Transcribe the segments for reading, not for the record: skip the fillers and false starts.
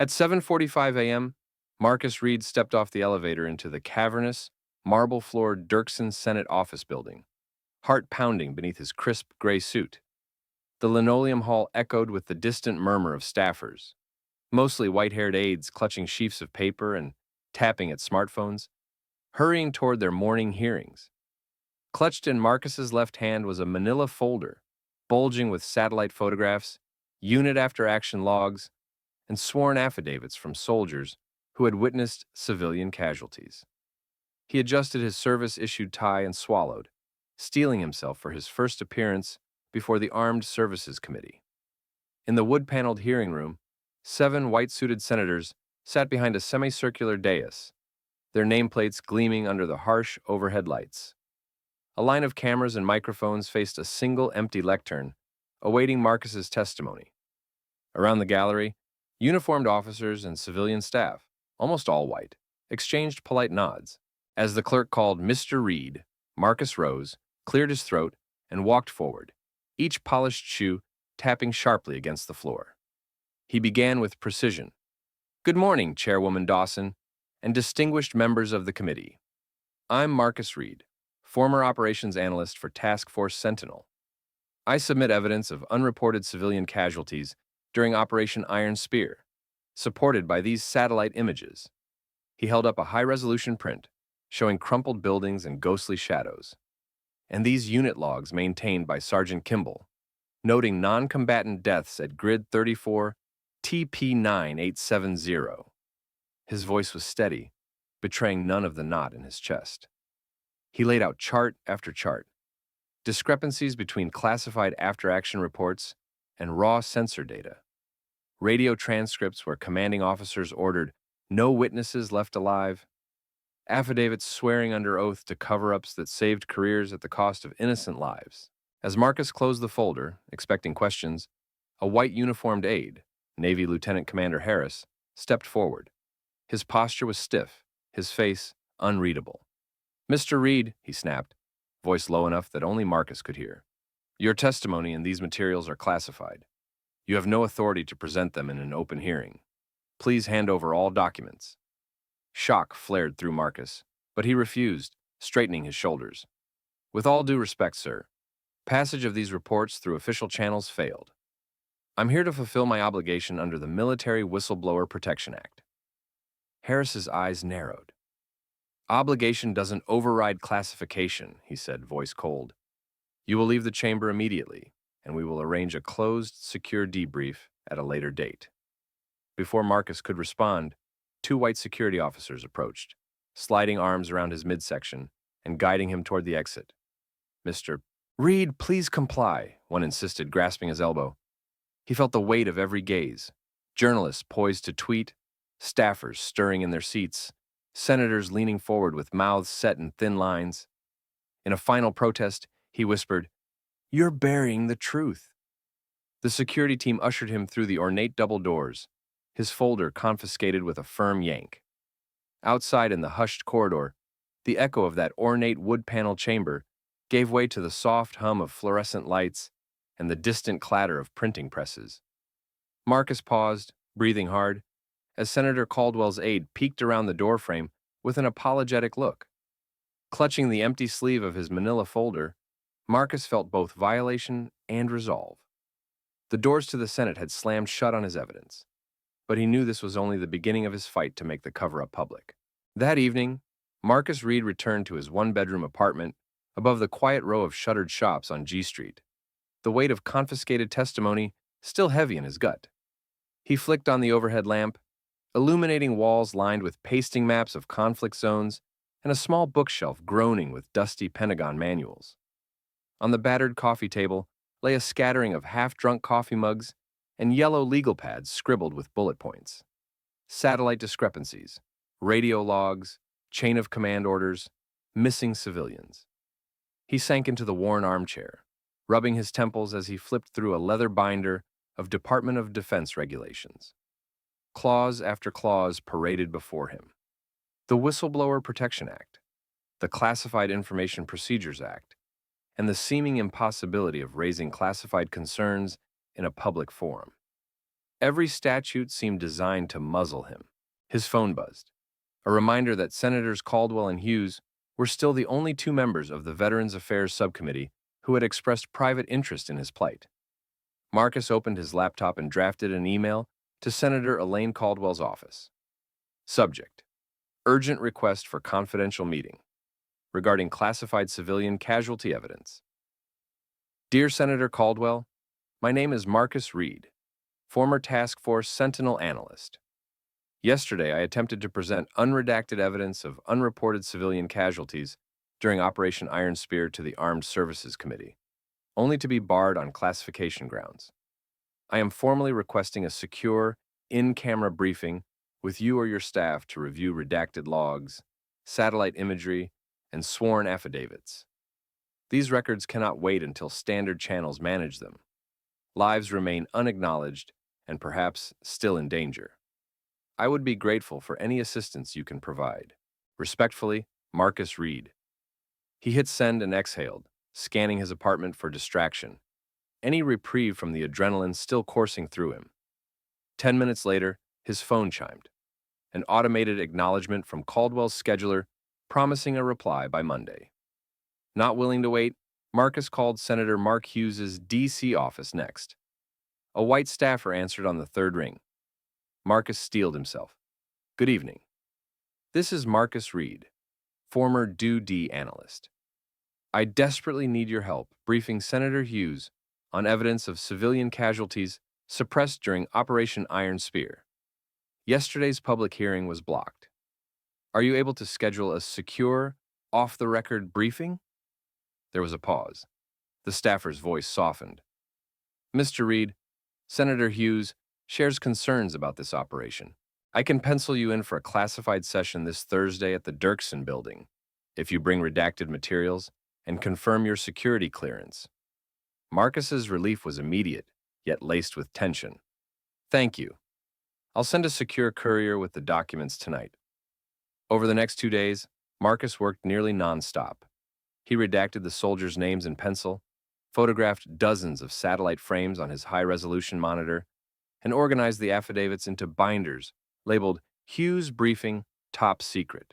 At 7:45 a.m., Marcus Reed stepped off the elevator into the cavernous, marble-floored Dirksen Senate office building, heart pounding beneath his crisp gray suit. The linoleum hall echoed with the distant murmur of staffers, mostly white-haired aides clutching sheafs of paper and tapping at smartphones, hurrying toward their morning hearings. Clutched in Marcus's left hand was a manila folder, bulging with satellite photographs, unit after action logs, and sworn affidavits from soldiers who had witnessed civilian casualties. He adjusted his service-issued tie and swallowed, steeling himself for his first appearance before the Armed Services Committee. In the wood-paneled hearing room, 7 white-suited senators sat behind a semicircular dais, their nameplates gleaming under the harsh overhead lights. A line of cameras and microphones faced a single empty lectern, awaiting Marcus's testimony. Around the gallery, uniformed officers and civilian staff, almost all white, exchanged polite nods. As the clerk called Mr. Reed, Marcus rose, cleared his throat, and walked forward, each polished shoe tapping sharply against the floor. He began with precision. "Good morning, Chairwoman Dawson, and distinguished members of the committee. I'm Marcus Reed, former operations analyst for Task Force Sentinel. I submit evidence of unreported civilian casualties during Operation Iron Spear, supported by these satellite images." He held up a high-resolution print, showing crumpled buildings and ghostly shadows. "And these unit logs maintained by Sergeant Kimball, noting non-combatant deaths at Grid 34, TP9870. His voice was steady, betraying none of the knot in his chest. He laid out chart after chart, discrepancies between classified after-action reports and raw sensor data, radio transcripts where commanding officers ordered no witnesses left alive, affidavits swearing under oath to cover-ups that saved careers at the cost of innocent lives. As Marcus closed the folder, expecting questions, a white uniformed aide, Navy Lieutenant Commander Harris, stepped forward. His posture was stiff, his face unreadable. "Mr. Reed," he snapped, voice low enough that only Marcus could hear, "your testimony and these materials are classified. You have no authority to present them in an open hearing. Please hand over all documents." Shock flared through Marcus, but he refused, straightening his shoulders. "With all due respect, sir, passage of these reports through official channels failed. I'm here to fulfill my obligation under the Military Whistleblower Protection Act." Harris's eyes narrowed. "Obligation doesn't override classification," he said, voice cold. "You will leave the chamber immediately, and we will arrange a closed, secure debrief at a later date." Before Marcus could respond, 2 white security officers approached, sliding arms around his midsection and guiding him toward the exit. "Mr. Reed, please comply," one insisted, grasping his elbow. He felt the weight of every gaze. Journalists poised to tweet, staffers stirring in their seats, senators leaning forward with mouths set in thin lines. In a final protest, he whispered, "You're burying the truth." The security team ushered him through the ornate double doors, his folder confiscated with a firm yank. Outside in the hushed corridor, the echo of that ornate wood-panel chamber gave way to the soft hum of fluorescent lights and the distant clatter of printing presses. Marcus paused, breathing hard, as Senator Caldwell's aide peeked around the doorframe with an apologetic look. Clutching the empty sleeve of his manila folder, Marcus felt both violation and resolve. The doors to the Senate had slammed shut on his evidence, but he knew this was only the beginning of his fight to make the cover-up public. That evening, Marcus Reed returned to his one-bedroom apartment above the quiet row of shuttered shops on G Street, the weight of confiscated testimony still heavy in his gut. He flicked on the overhead lamp, illuminating walls lined with pasting maps of conflict zones and a small bookshelf groaning with dusty Pentagon manuals. On the battered coffee table lay a scattering of half-drunk coffee mugs and yellow legal pads scribbled with bullet points. Satellite discrepancies, radio logs, chain of command orders, missing civilians. He sank into the worn armchair, rubbing his temples as he flipped through a leather binder of Department of Defense regulations. Clause after clause paraded before him. The Whistleblower Protection Act, the Classified Information Procedures Act, and the seeming impossibility of raising classified concerns in a public forum. Every statute seemed designed to muzzle him. His phone buzzed, a reminder that Senators Caldwell and Hughes were still the only two members of the Veterans Affairs Subcommittee who had expressed private interest in his plight. Marcus opened his laptop and drafted an email to Senator Elaine Caldwell's office. Subject: Urgent request for confidential meeting regarding classified civilian casualty evidence. Dear Senator Caldwell, my name is Marcus Reed, former Task Force Sentinel analyst. Yesterday, I attempted to present unredacted evidence of unreported civilian casualties during Operation Iron Spear to the Armed Services Committee, only to be barred on classification grounds. I am formally requesting a secure, in-camera briefing with you or your staff to review redacted logs, satellite imagery, and sworn affidavits. These records cannot wait until standard channels manage them. Lives remain unacknowledged and perhaps still in danger. I would be grateful for any assistance you can provide. Respectfully, Marcus Reed. He hit send and exhaled, scanning his apartment for distraction, any reprieve from the adrenaline still coursing through him. 10 minutes later, his phone chimed, an automated acknowledgement from Caldwell's scheduler promising a reply by Monday. Not willing to wait, Marcus called Senator Mark Hughes's D.C. office next. A white staffer answered on the third ring. Marcus steeled himself. Good evening. This is Marcus Reed, former DoD analyst. I desperately need your help briefing Senator Hughes on evidence of civilian casualties suppressed during Operation Iron Spear. Yesterday's public hearing was blocked. Are you able to schedule a secure, off-the-record briefing? There was a pause. The staffer's voice softened. Mr. Reed, Senator Hughes shares concerns about this operation. I can pencil you in for a classified session this Thursday at the Dirksen building, if you bring redacted materials and confirm your security clearance. Marcus's relief was immediate, yet laced with tension. Thank you. I'll send a secure courier with the documents tonight. Over the next 2 days, Marcus worked nearly nonstop. He redacted the soldiers' names in pencil, photographed dozens of satellite frames on his high-resolution monitor, and organized the affidavits into binders labeled Hughes Briefing Top Secret.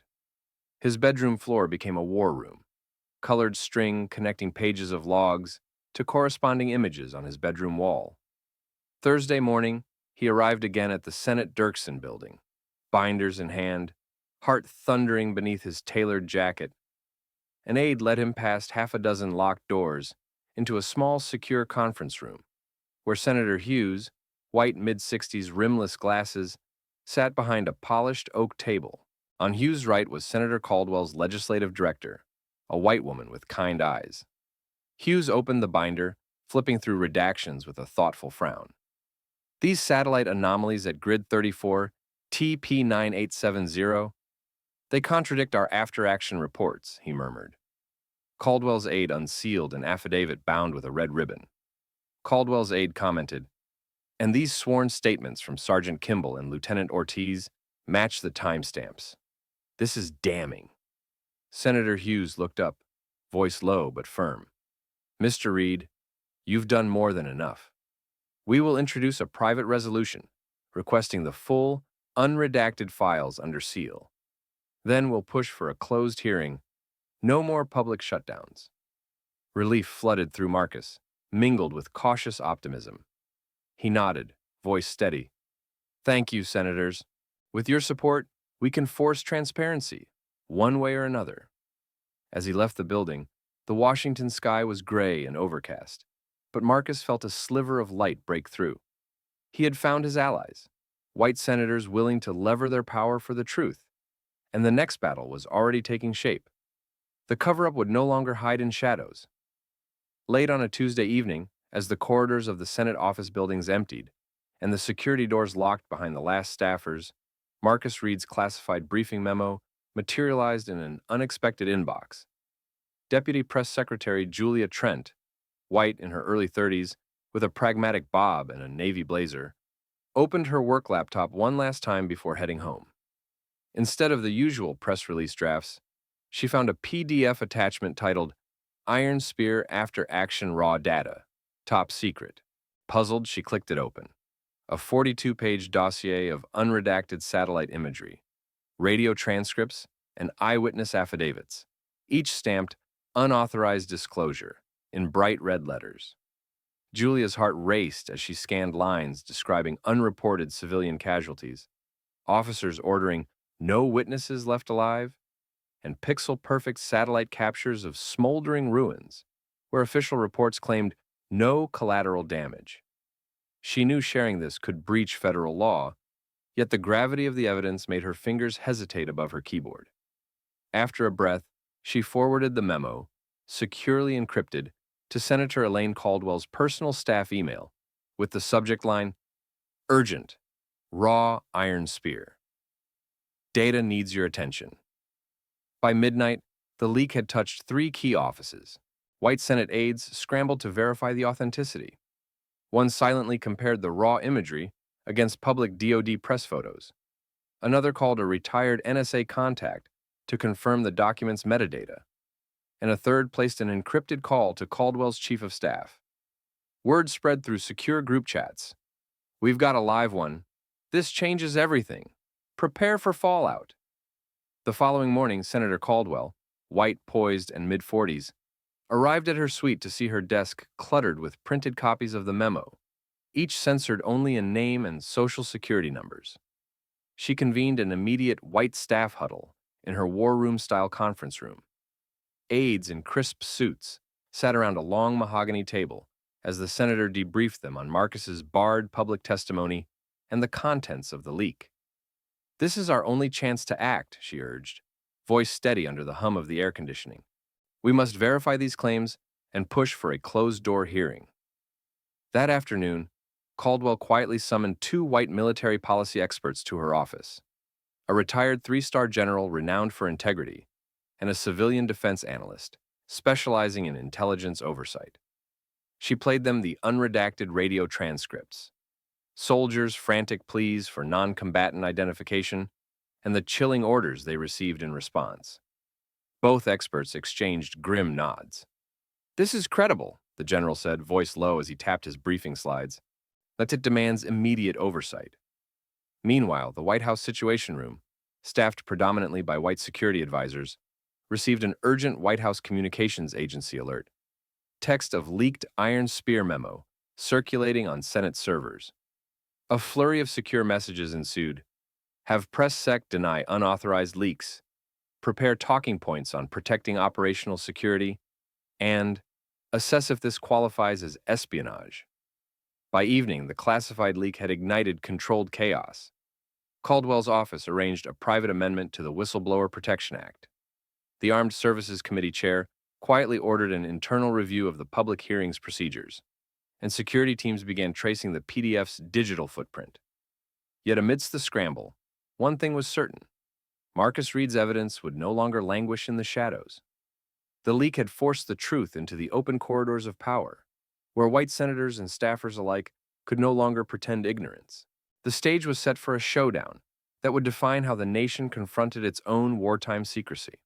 His bedroom floor became a war room, colored string connecting pages of logs to corresponding images on his bedroom wall. Thursday morning, he arrived again at the Senate Dirksen building, binders in hand, heart thundering beneath his tailored jacket. An aide led him past half a dozen locked doors into a small, secure conference room, where Senator Hughes, white mid-60s rimless glasses, sat behind a polished oak table. On Hughes' right was Senator Caldwell's legislative director, a white woman with kind eyes. Hughes opened the binder, flipping through redactions with a thoughtful frown. These satellite anomalies at Grid 34, TP9870, they contradict our after-action reports, he murmured. Caldwell's aide unsealed an affidavit bound with a red ribbon. Caldwell's aide commented, and these sworn statements from Sergeant Kimball and Lieutenant Ortiz match the timestamps. This is damning. Senator Hughes looked up, voice low but firm. Mr. Reed, you've done more than enough. We will introduce a private resolution requesting the full, unredacted files under seal. Then we'll push for a closed hearing. No more public shutdowns. Relief flooded through Marcus, mingled with cautious optimism. He nodded, voice steady. Thank you, Senators. With your support, we can force transparency, one way or another. As he left the building, the Washington sky was gray and overcast, but Marcus felt a sliver of light break through. He had found his allies, white senators willing to lever their power for the truth, and the next battle was already taking shape. The cover-up would no longer hide in shadows. Late on a Tuesday evening, as the corridors of the Senate office buildings emptied and the security doors locked behind the last staffers, Marcus Reed's classified briefing memo materialized in an unexpected inbox. Deputy Press Secretary Julia Trent, white in her early 30s, with a pragmatic bob and a navy blazer, opened her work laptop one last time before heading home. Instead of the usual press release drafts, she found a PDF attachment titled Iron Spear After Action Raw Data, Top Secret. Puzzled, she clicked it open. a 42-page dossier of unredacted satellite imagery, radio transcripts, and eyewitness affidavits, each stamped unauthorized disclosure in bright red letters. Julia's heart raced as she scanned lines describing unreported civilian casualties, officers ordering no witnesses left alive, and pixel-perfect satellite captures of smoldering ruins, where official reports claimed no collateral damage. She knew sharing this could breach federal law, yet the gravity of the evidence made her fingers hesitate above her keyboard. After a breath, she forwarded the memo, securely encrypted, to Senator Elaine Caldwell's personal staff email, with the subject line, "Urgent, raw iron spear. Data needs your attention." By midnight, the leak had touched 3 key offices. White Senate aides scrambled to verify the authenticity. One silently compared the raw imagery against public DoD press photos. Another called a retired NSA contact to confirm the document's metadata. And a third placed an encrypted call to Caldwell's chief of staff. Word spread through secure group chats. "We've got a live one. This changes everything. Prepare for fallout." The following morning, Senator Caldwell, white, poised, and mid-40s, arrived at her suite to see her desk cluttered with printed copies of the memo, each censored only in name and social security numbers. She convened an immediate white staff huddle in her war room-style conference room. Aides in crisp suits sat around a long mahogany table as the senator debriefed them on Marcus's barred public testimony and the contents of the leak. "This is our only chance to act," she urged, voice steady under the hum of the air conditioning. "We must verify these claims and push for a closed-door hearing." That afternoon, Caldwell quietly summoned 2 white military policy experts to her office, a retired 3-star general renowned for integrity, and a civilian defense analyst specializing in intelligence oversight. She played them the unredacted radio transcripts, soldiers' frantic pleas for non-combatant identification, and the chilling orders they received in response. Both experts exchanged grim nods. "This is credible," the general said, voice low as he tapped his briefing slides, "but it demands immediate oversight." Meanwhile, the White House Situation Room, staffed predominantly by white security advisors, received an urgent White House Communications Agency alert. Text of leaked Iron Spear memo circulating on Senate servers. A flurry of secure messages ensued. Have Press Sec deny unauthorized leaks. Prepare talking points on protecting operational security. And assess if this qualifies as espionage. By evening, the classified leak had ignited controlled chaos. Caldwell's office arranged a private amendment to the Whistleblower Protection Act. The Armed Services Committee chair quietly ordered an internal review of the public hearings procedures, and security teams began tracing the PDF's digital footprint. Yet amidst the scramble, one thing was certain: Marcus Reed's evidence would no longer languish in the shadows. The leak had forced the truth into the open corridors of power, where white senators and staffers alike could no longer pretend ignorance. The stage was set for a showdown that would define how the nation confronted its own wartime secrecy.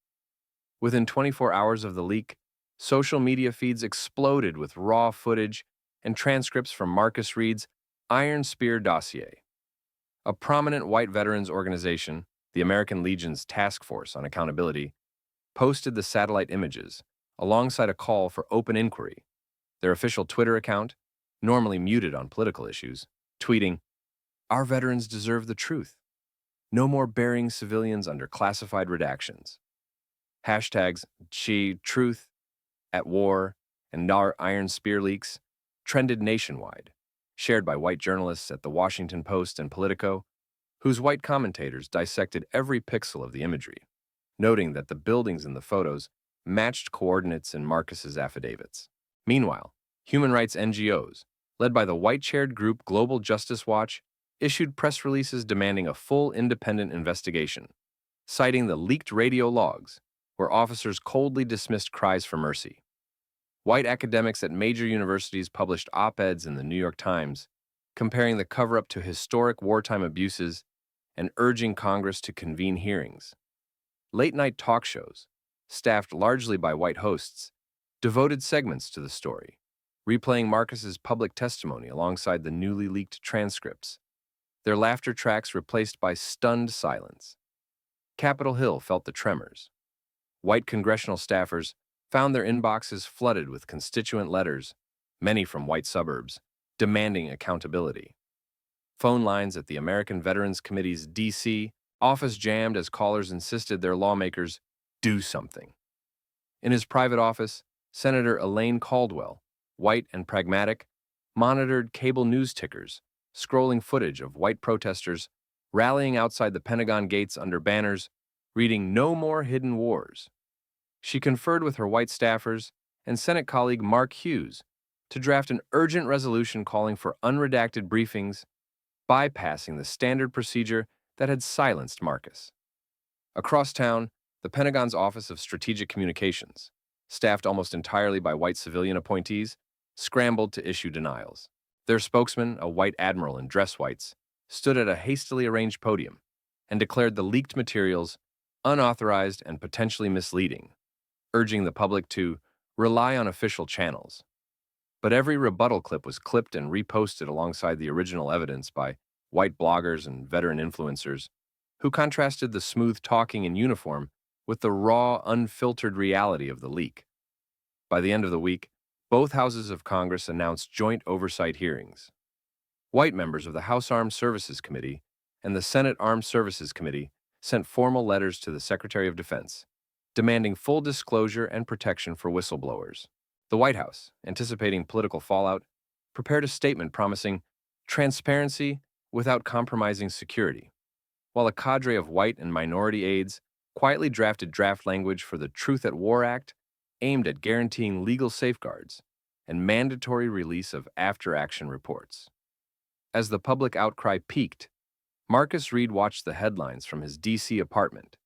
Within 24 hours of the leak, social media feeds exploded with raw footage and transcripts from Marcus Reed's Iron Spear dossier. A prominent white veterans organization, the American Legion's Task Force on Accountability, posted the satellite images alongside a call for open inquiry. Their official Twitter account, normally muted on political issues, tweeting, "Our veterans deserve the truth. No more burying civilians under classified redactions." Hashtags #Truth, at War, and our Iron Spear leaks trended nationwide, shared by white journalists at The Washington Post and Politico, whose white commentators dissected every pixel of the imagery, noting that the buildings in the photos matched coordinates in Marcus's affidavits. Meanwhile, human rights NGOs, led by the white-chaired group Global Justice Watch, issued press releases demanding a full independent investigation, citing the leaked radio logs, where officers coldly dismissed cries for mercy. White academics at major universities published op-eds in the New York Times, comparing the cover-up to historic wartime abuses and urging Congress to convene hearings. Late-night talk shows, staffed largely by white hosts, devoted segments to the story, replaying Marcus's public testimony alongside the newly leaked transcripts, their laughter tracks replaced by stunned silence. Capitol Hill felt the tremors. White congressional staffers found their inboxes flooded with constituent letters, many from white suburbs, demanding accountability. Phone lines at the American Veterans Committee's D.C. office jammed as callers insisted their lawmakers do something. In his private office, Senator Elaine Caldwell, white and pragmatic, monitored cable news tickers, scrolling footage of white protesters rallying outside the Pentagon gates under banners, reading "No More Hidden Wars." She conferred with her white staffers and Senate colleague Mark Hughes to draft an urgent resolution calling for unredacted briefings, bypassing the standard procedure that had silenced Marcus. Across town, the Pentagon's Office of Strategic Communications, staffed almost entirely by white civilian appointees, scrambled to issue denials. Their spokesman, a white admiral in dress whites, stood at a hastily arranged podium and declared the leaked materials unauthorized and potentially misleading, urging the public to rely on official channels. But every rebuttal clip was clipped and reposted alongside the original evidence by white bloggers and veteran influencers who contrasted the smooth talking in uniform with the raw, unfiltered reality of the leak. By the end of the week, both houses of Congress announced joint oversight hearings. White members of the House Armed Services Committee and the Senate Armed Services Committee sent formal letters to the Secretary of Defense, demanding full disclosure and protection for whistleblowers. The White House, anticipating political fallout, prepared a statement promising transparency without compromising security, while a cadre of white and minority aides quietly drafted draft language for the Truth at War Act aimed at guaranteeing legal safeguards and mandatory release of after-action reports. As the public outcry peaked, Marcus Reed watched the headlines from his D.C. apartment,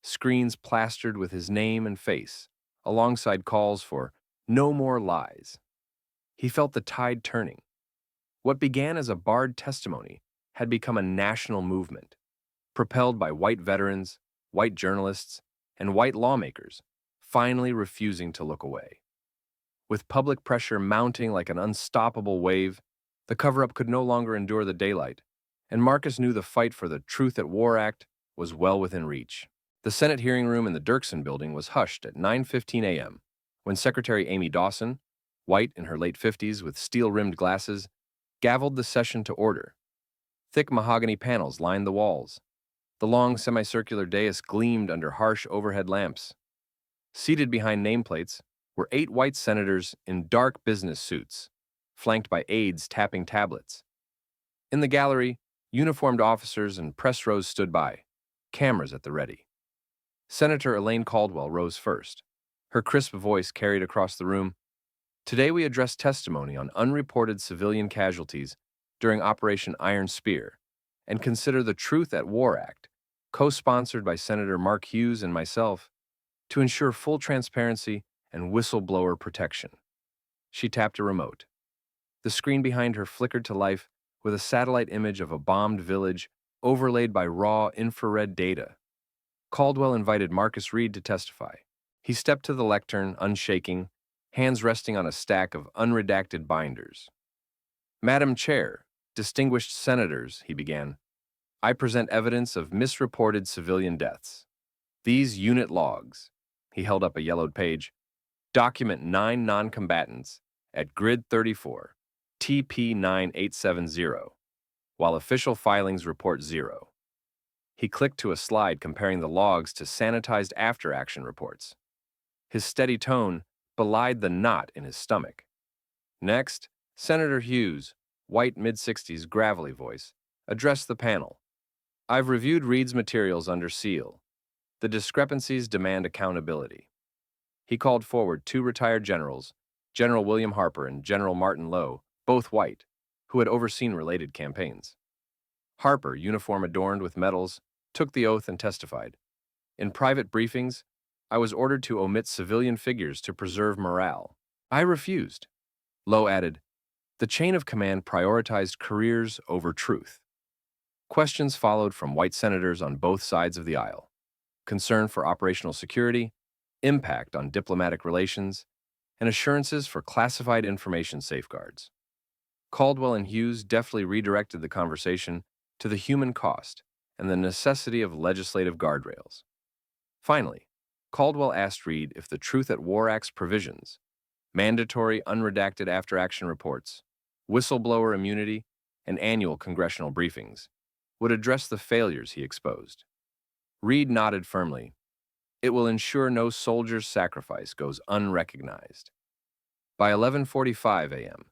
screens plastered with his name and face, alongside calls for no more lies. He felt the tide turning. What began as a barred testimony had become a national movement, propelled by white veterans, white journalists, and white lawmakers, finally refusing to look away. With public pressure mounting like an unstoppable wave, the cover-up could no longer endure the daylight, and Marcus knew the fight for the Truth at War Act was well within reach. The Senate hearing room in the Dirksen building was hushed at 9:15 a.m. when Secretary Amy Dawson, white in her late 50s with steel-rimmed glasses, gavelled the session to order. Thick mahogany panels lined the walls. The long semicircular dais gleamed under harsh overhead lamps. Seated behind nameplates were 8 white senators in dark business suits, flanked by aides tapping tablets. In the gallery, uniformed officers and press rows stood by, cameras at the ready. Senator Elaine Caldwell rose first. Her crisp voice carried across the room. Today we address testimony on unreported civilian casualties during Operation Iron Spear and consider the Truth at War Act, co-sponsored by Senator Mark Hughes and myself, to ensure full transparency and whistleblower protection. She tapped a remote. The screen behind her flickered to life with a satellite image of a bombed village overlaid by raw infrared data. Caldwell invited Marcus Reed to testify. He stepped to the lectern, unshaking, hands resting on a stack of unredacted binders. Madam Chair, distinguished senators, he began, I present evidence of misreported civilian deaths. These unit logs, he held up a yellowed page, document 9 non-combatants at Grid 34, TP 9870, while official filings report 0. He clicked to a slide comparing the logs to sanitized after-action reports. His steady tone belied the knot in his stomach. Next, Senator Hughes, white mid-60s gravelly voice, addressed the panel. I've reviewed Reed's materials under seal. The discrepancies demand accountability. He called forward 2 retired generals, General William Harper and General Martin Lowe, both white, who had overseen related campaigns. Harper, uniform adorned with medals, took the oath and testified. In private briefings, I was ordered to omit civilian figures to preserve morale. I refused. Lowe added, the chain of command prioritized careers over truth. Questions followed from white senators on both sides of the aisle. Concern for operational security, impact on diplomatic relations, and assurances for classified information safeguards. Caldwell and Hughes deftly redirected the conversation to the human cost and the necessity of legislative guardrails. Finally, Caldwell asked Reed if the Truth at War Act's provisions, mandatory unredacted after-action reports, whistleblower immunity, and annual congressional briefings, would address the failures he exposed. Reed nodded firmly. It will ensure no soldier's sacrifice goes unrecognized. By 11:45 a.m.,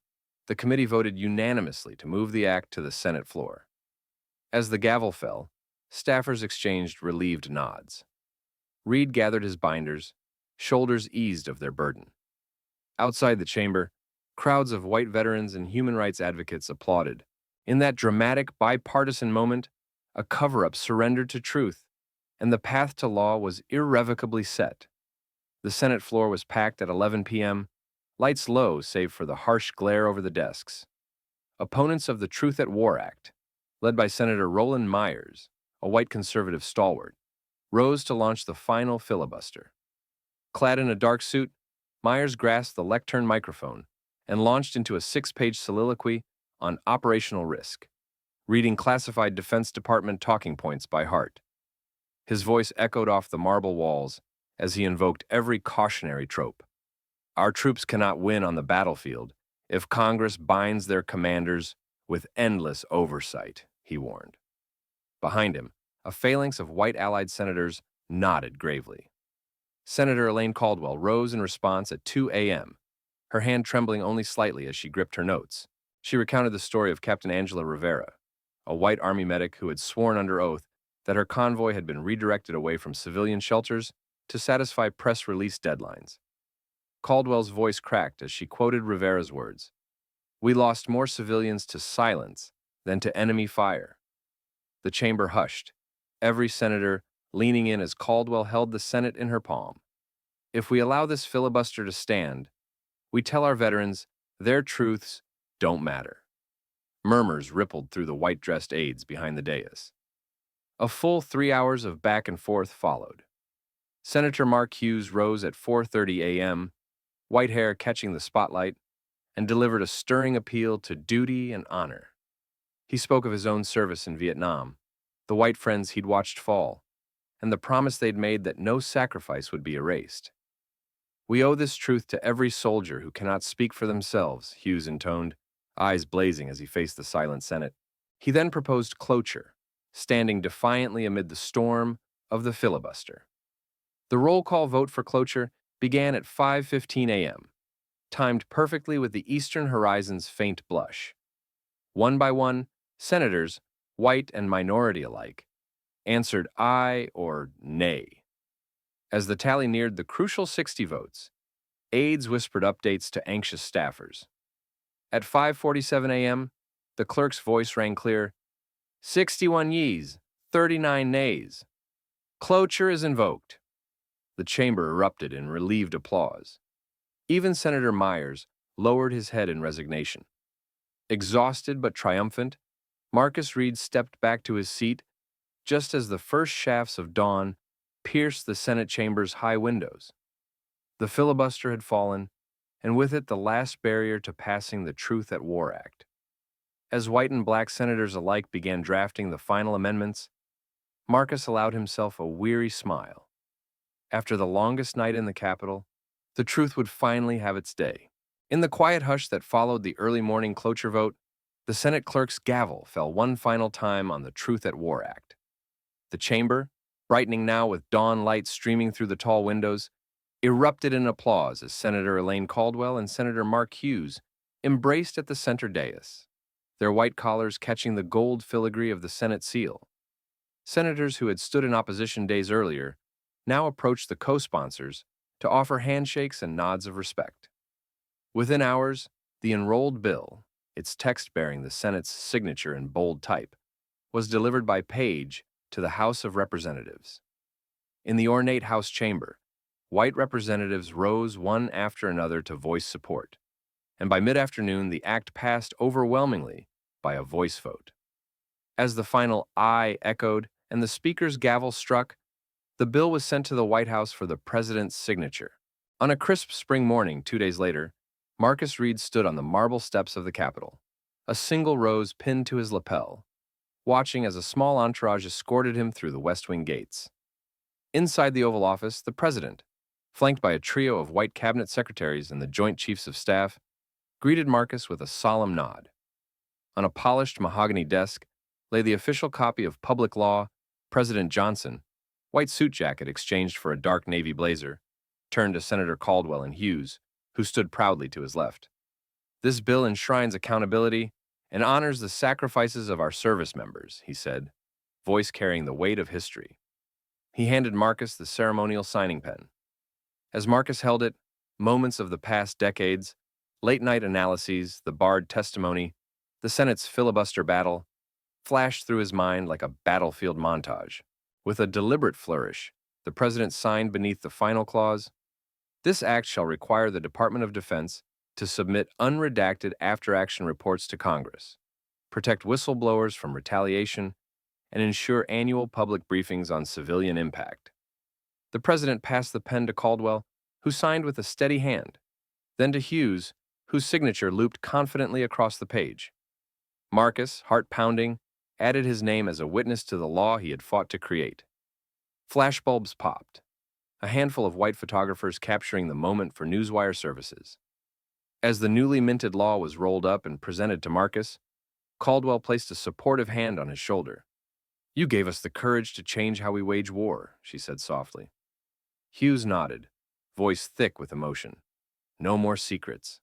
the committee voted unanimously to move the act to the Senate floor. As the gavel fell, staffers exchanged relieved nods. Reed gathered his binders, shoulders eased of their burden. Outside the chamber, crowds of white veterans and human rights advocates applauded. In that dramatic, bipartisan moment, a cover-up surrendered to truth, and the path to law was irrevocably set. The Senate floor was packed at 11 p.m., lights low save for the harsh glare over the desks. Opponents of the Truth at War Act, led by Senator Roland Myers, a white conservative stalwart, rose to launch the final filibuster. Clad in a dark suit, Myers grasped the lectern microphone and launched into a 6-page soliloquy on operational risk, reading classified Defense Department talking points by heart. His voice echoed off the marble walls as he invoked every cautionary trope. Our troops cannot win on the battlefield if Congress binds their commanders with endless oversight, he warned. Behind him, a phalanx of white allied senators nodded gravely. Senator Elaine Caldwell rose in response at 2 a.m., her hand trembling only slightly as she gripped her notes. She recounted the story of Captain Angela Rivera, a white Army medic who had sworn under oath that her convoy had been redirected away from civilian shelters to satisfy press release deadlines. Caldwell's voice cracked as she quoted Rivera's words. "We lost more civilians to silence than to enemy fire." The chamber hushed, every senator leaning in as Caldwell held the Senate in her palm. If we allow this filibuster to stand, we tell our veterans their truths don't matter. Murmurs rippled through the white-dressed aides behind the dais. A full 3 hours of back and forth followed. Senator Mark Hughes rose at 4:30 a.m., white hair catching the spotlight, and delivered a stirring appeal to duty and honor. He spoke of his own service in Vietnam, the white friends he'd watched fall, and the promise they'd made that no sacrifice would be erased. "We owe this truth to every soldier who cannot speak for themselves," Hughes intoned, eyes blazing as he faced the silent Senate. He then proposed cloture, standing defiantly amid the storm of the filibuster. The roll call vote for cloture began at 5:15 a.m., timed perfectly with the eastern horizon's faint blush. One by one, senators, white and minority alike, answered aye or nay. As the tally neared the crucial 60 votes, aides whispered updates to anxious staffers. At 5:47 a.m., the clerk's voice rang clear, 61 yeas, 39 nays. Cloture is invoked. The chamber erupted in relieved applause. Even Senator Myers lowered his head in resignation. Exhausted but triumphant, Marcus Reed stepped back to his seat just as the first shafts of dawn pierced the Senate chamber's high windows. The filibuster had fallen, and with it the last barrier to passing the Truth at War Act. As white and black senators alike began drafting the final amendments, Marcus allowed himself a weary smile. After the longest night in the Capitol, the truth would finally have its day. In the quiet hush that followed the early morning cloture vote, the Senate clerk's gavel fell one final time on the Truth at War Act. The chamber, brightening now with dawn light streaming through the tall windows, erupted in applause as Senator Elaine Caldwell and Senator Mark Hughes embraced at the center dais, their white collars catching the gold filigree of the Senate seal. Senators who had stood in opposition days earlier now approached the co-sponsors to offer handshakes and nods of respect. Within hours, the enrolled bill, its text bearing the Senate's signature in bold type, was delivered by page to the House of Representatives. In the ornate House chamber, white representatives rose one after another to voice support, and by mid-afternoon the act passed overwhelmingly by a voice vote. As the final aye echoed and the Speaker's gavel struck, the bill was sent to the White House for the President's signature. On a crisp spring morning 2 days later, Marcus Reed stood on the marble steps of the Capitol, a single rose pinned to his lapel, watching as a small entourage escorted him through the West Wing gates. Inside the Oval Office, the president, flanked by a trio of white cabinet secretaries and the Joint Chiefs of Staff, greeted Marcus with a solemn nod. On a polished mahogany desk lay the official copy of Public Law, President Johnson, white suit jacket exchanged for a dark navy blazer, turned to Senator Caldwell and Hughes, who stood proudly to his left. This bill enshrines accountability and honors the sacrifices of our service members, he said, voice carrying the weight of history. He handed Marcus the ceremonial signing pen. As Marcus held it, moments of the past decades, late-night analyses, the barred testimony, the Senate's filibuster battle, flashed through his mind like a battlefield montage. With a deliberate flourish, the president signed beneath the final clause, "This act shall require the Department of Defense to submit unredacted after-action reports to Congress, protect whistleblowers from retaliation, and ensure annual public briefings on civilian impact." The president passed the pen to Caldwell, who signed with a steady hand, then to Hughes, whose signature looped confidently across the page. Marcus, heart-pounding, added his name as a witness to the law he had fought to create. Flashbulbs popped, a handful of white photographers capturing the moment for newswire services. As the newly minted law was rolled up and presented to Marcus, Caldwell placed a supportive hand on his shoulder. "You gave us the courage to change how we wage war," she said softly. Hughes nodded, voice thick with emotion. No more secrets.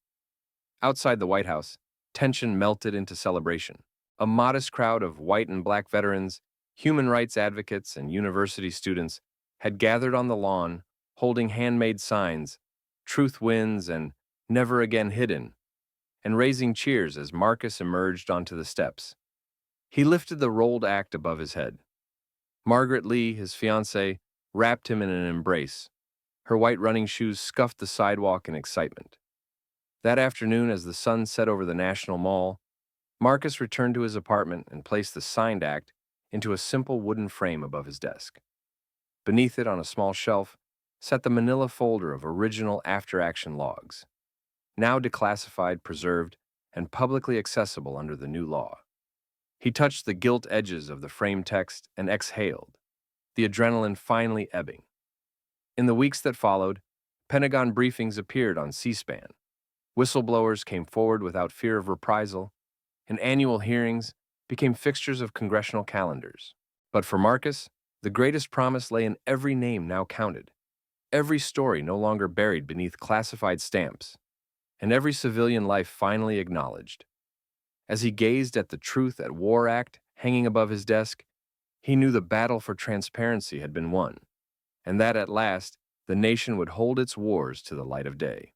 Outside the White House, tension melted into celebration. A modest crowd of white and black veterans, human rights advocates, and university students had gathered on the lawn, holding handmade signs, "Truth Wins" and "Never Again Hidden," and raising cheers as Marcus emerged onto the steps. He lifted the rolled act above his head. Margaret Lee, his fiancée, wrapped him in an embrace. Her white running shoes scuffed the sidewalk in excitement. That afternoon, as the sun set over the National Mall, Marcus returned to his apartment and placed the signed act into a simple wooden frame above his desk. Beneath it, on a small shelf, sat the manila folder of original after-action logs, now declassified, preserved, and publicly accessible under the new law. He touched the gilt edges of the frame text and exhaled, the adrenaline finally ebbing. In the weeks that followed, Pentagon briefings appeared on C-SPAN. Whistleblowers came forward without fear of reprisal, and annual hearings became fixtures of congressional calendars. But for Marcus, the greatest promise lay in every name now counted, every story no longer buried beneath classified stamps, and every civilian life finally acknowledged. As he gazed at the Truth at War Act hanging above his desk, he knew the battle for transparency had been won, and that at last the nation would hold its wars to the light of day.